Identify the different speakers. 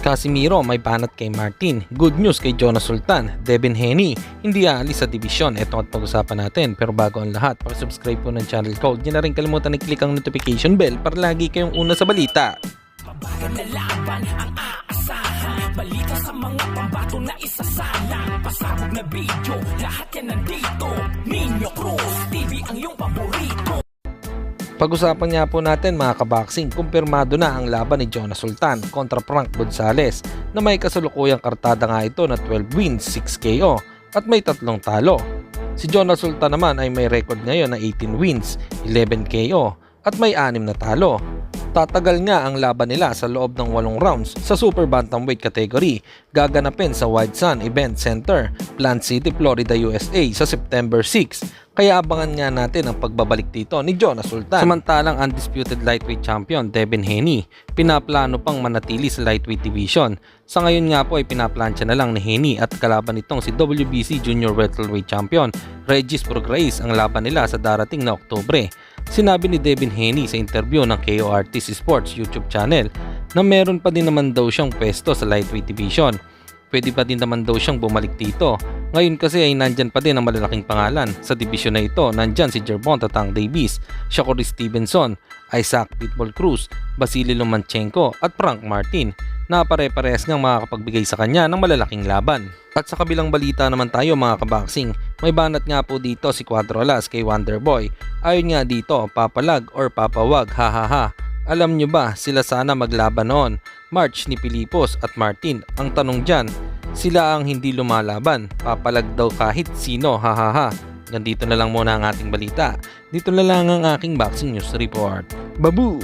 Speaker 1: Casimiro may banat kay Martin. Good news kay Jonas Sultan. Devin Haney hindi aalis sa division. Ito at pag-usapan natin. Pero bago ang lahat, subscribe po ng channel ko. Huwag niyo na rin kalimutan i-click ang notification bell para lagi kayong una sa balita.
Speaker 2: Mabagal na laban ang aasahan. Balita sa mga pambato na isasalang. Pasabog na video, lahat yan nandito. Nino Cruz TV ang iyong paborito.
Speaker 1: Pag-usapan nga po natin mga kaboxing, kumpirmado na ang laban ni Jonas Sultan kontra Frank Gonzalez na may kasalukuyang kartada nga ito na 12 wins, 6 KO at may 3 talo. Si Jonas Sultan naman ay may record ngayon na 18 wins, 11 KO at may 6 na talo. Tatagal nga ang laban nila sa loob ng 8 rounds sa Super Bantamweight category, gaganapin sa White Sun Event Center, Plant City, Florida, USA sa September 6. Kaya abangan nga natin ang pagbabalik dito ni Jonas Sultan. Samantalang undisputed lightweight champion Devin Haney, pinaplano pang manatili sa lightweight division. Sa ngayon nga po ay pinaplansya na lang ni Haney at kalaban nitong si WBC Junior Welterweight Champion Regis Prograis ang laban nila sa darating na Oktubre. Sinabi ni Devin Haney sa interview ng KORTC Sports YouTube channel na meron pa din naman daw siyang pwesto sa lightweight division. Pwede pa din naman daw siyang bumalik dito. Ngayon kasi ay nandyan pa din ang malalaking pangalan. Sa division na ito, nandyan si Gervonta Tank Davis, Shakur Stevenson, Isaac Pitbull Cruz, Vasily Lomachenko at Frank Martin na pare-parehas ngang makakapagbigay sa kanya ng malalaking laban. At sa kabilang balita naman tayo mga kaboxing, may banat nga po dito si Cuadro Alas kay Wonderboy. Ayon nga dito, papalag or papawag, hahaha. Alam nyo ba sila sana maglaban noon? March ni Pilipos at Martin. Ang tanong dyan, sila ang hindi lumalaban. Papalag daw kahit sino, hahaha. Ganito na lang muna ang ating balita. Dito na lang ang aking boxing news report. Babu!